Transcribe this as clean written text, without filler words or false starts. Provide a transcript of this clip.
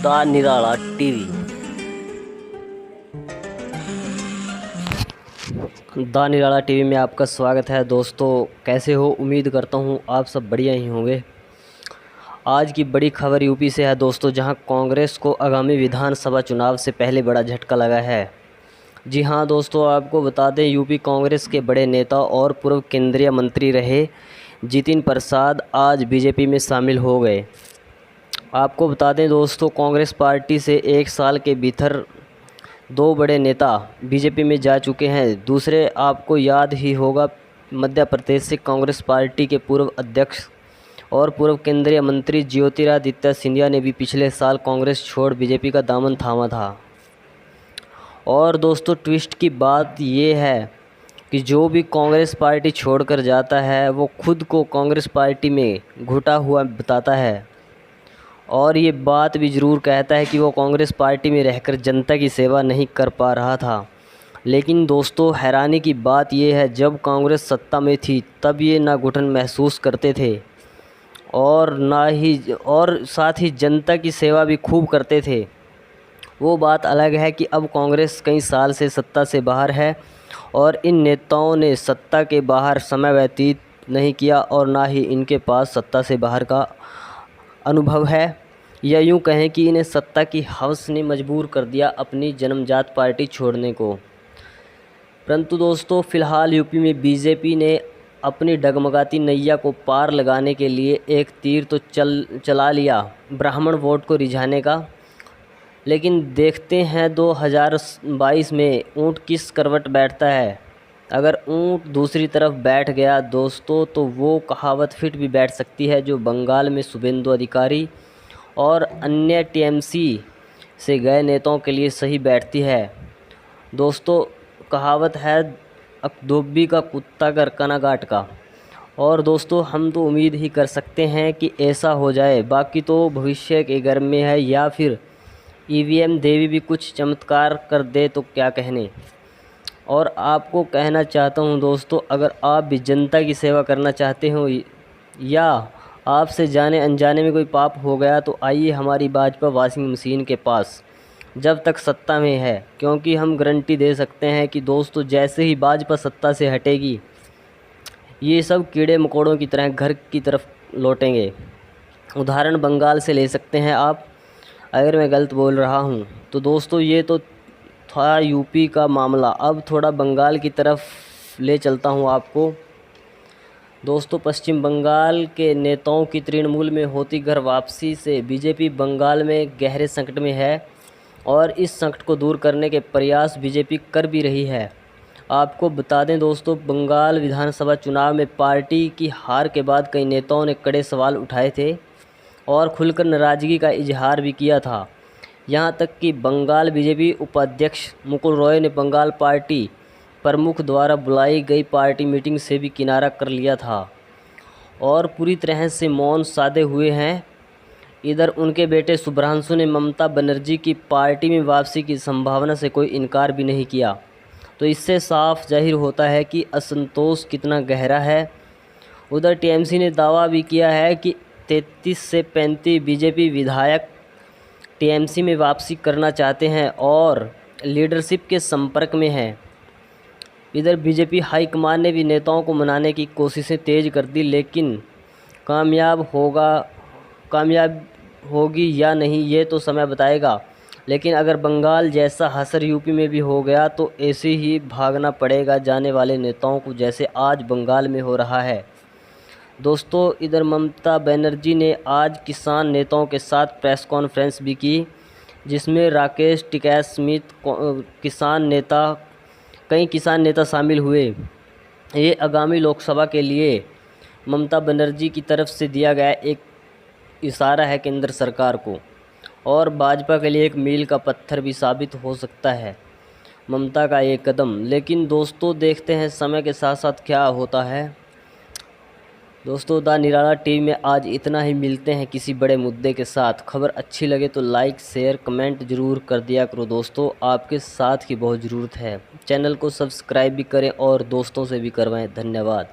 The Nirala TV. The Nirala TV में आपका स्वागत है। दोस्तों कैसे हो? उम्मीद करता हूँ आप सब बढ़िया ही होंगे। आज की बड़ी खबर यूपी से है दोस्तों, जहां कांग्रेस को आगामी विधानसभा चुनाव से पहले बड़ा झटका लगा है। जी हां दोस्तों, आपको बता दें, यूपी कांग्रेस के बड़े नेता और पूर्व केंद्रीय मंत्री रहे जितिन प्रसाद आज बीजेपी में शामिल हो गए। आपको बता दें दोस्तों, कांग्रेस पार्टी से एक साल के भीतर दो बड़े नेता बीजेपी में जा चुके हैं। दूसरे, आपको याद ही होगा, मध्य प्रदेश से कांग्रेस पार्टी के पूर्व अध्यक्ष और पूर्व केंद्रीय मंत्री ज्योतिरादित्य सिंधिया ने भी पिछले साल कांग्रेस छोड़ बीजेपी का दामन थामा था। और दोस्तों ट्विस्ट की बात ये है कि जो भी कांग्रेस पार्टी छोड़कर जाता है वो खुद को कांग्रेस पार्टी में घुटा हुआ बताता है, और ये बात भी ज़रूर कहता है कि वो कांग्रेस पार्टी में रहकर जनता की सेवा नहीं कर पा रहा था। लेकिन दोस्तों हैरानी की बात ये है, जब कांग्रेस सत्ता में थी तब ये ना घुटन महसूस करते थे और साथ ही जनता की सेवा भी खूब करते थे। वो बात अलग है कि अब कांग्रेस कई साल से सत्ता से बाहर है और इन नेताओं ने सत्ता के बाहर समय व्यतीत नहीं किया और ना ही इनके पास सत्ता से बाहर का अनुभव है, या यूँ कहें कि इन्हें सत्ता की हवस ने मजबूर कर दिया अपनी जन्मजात पार्टी छोड़ने को। परंतु दोस्तों फ़िलहाल यूपी में बीजेपी ने अपनी डगमगाती नैया को पार लगाने के लिए एक तीर तो चला लिया ब्राह्मण वोट को रिझाने का। लेकिन देखते हैं 2022 में ऊँट किस करवट बैठता है। अगर ऊँट दूसरी तरफ बैठ गया दोस्तों तो वो कहावत फिट भी बैठ सकती है जो बंगाल में शुभेंदु अधिकारी और अन्य टीएमसी से गए नेताओं के लिए सही बैठती है। दोस्तों कहावत है, अकदोबी का कुत्ता गरकना घाट का। और दोस्तों हम तो उम्मीद ही कर सकते हैं कि ऐसा हो जाए, बाकी तो भविष्य के घर में है, या फिर ईवीएम देवी भी कुछ चमत्कार कर दे तो क्या कहने। और आपको कहना चाहता हूं दोस्तों, अगर आप भी जनता की सेवा करना चाहते हो या आपसे जाने अनजाने में कोई पाप हो गया तो आइए हमारी भाजपा वॉशिंग मशीन के पास, जब तक सत्ता में है, क्योंकि हम गारंटी दे सकते हैं कि दोस्तों जैसे ही भाजपा सत्ता से हटेगी ये सब कीड़े मकोड़ों की तरह घर की तरफ लौटेंगे। उदाहरण बंगाल से ले सकते हैं आप। अगर मैं गलत बोल रहा हूँ तो दोस्तों ये तो था यूपी का मामला, अब थोड़ा बंगाल की तरफ ले चलता हूँ आपको। दोस्तों पश्चिम बंगाल के नेताओं की तृणमूल में होती घर वापसी से बीजेपी बंगाल में गहरे संकट में है और इस संकट को दूर करने के प्रयास बीजेपी कर भी रही है। आपको बता दें दोस्तों, बंगाल विधानसभा चुनाव में पार्टी की हार के बाद कई नेताओं ने कड़े सवाल उठाए थे और खुलकर नाराज़गी का इजहार भी किया था। यहां तक कि बंगाल बीजेपी उपाध्यक्ष मुकुल रॉय ने बंगाल पार्टी प्रमुख द्वारा बुलाई गई पार्टी मीटिंग से भी किनारा कर लिया था और पूरी तरह से मौन साधे हुए हैं। इधर उनके बेटे शुभ्रांशु ने ममता बनर्जी की पार्टी में वापसी की संभावना से कोई इनकार भी नहीं किया। तो इससे साफ जाहिर होता है कि असंतोष कितना गहरा है। उधर टीएमसी ने दावा भी किया है कि 33 से 35 बीजेपी विधायक टीएमसी में वापसी करना चाहते हैं और लीडरशिप के संपर्क में हैं। इधर बीजेपी हाईकमान ने भी नेताओं को मनाने की कोशिशें तेज़ कर दी, लेकिन कामयाब होगी या नहीं ये तो समय बताएगा। लेकिन अगर बंगाल जैसा असर यूपी में भी हो गया तो ऐसे ही भागना पड़ेगा जाने वाले नेताओं को, जैसे आज बंगाल में हो रहा है। दोस्तों इधर ममता बनर्जी ने आज किसान नेताओं के साथ प्रेस कॉन्फ्रेंस भी की, जिसमें राकेश टिकैत समेत कई किसान नेता शामिल हुए। ये आगामी लोकसभा के लिए ममता बनर्जी की तरफ से दिया गया एक इशारा है केंद्र सरकार को, और भाजपा के लिए एक मील का पत्थर भी साबित हो सकता है ममता का ये कदम। लेकिन दोस्तों देखते हैं समय के साथ साथ क्या होता है। दोस्तों द निराला टीवी में आज इतना ही। मिलते हैं किसी बड़े मुद्दे के साथ। खबर अच्छी लगे तो लाइक शेयर कमेंट ज़रूर कर दिया करो दोस्तों, आपके साथ की बहुत ज़रूरत है। चैनल को सब्सक्राइब भी करें और दोस्तों से भी करवाएं। धन्यवाद।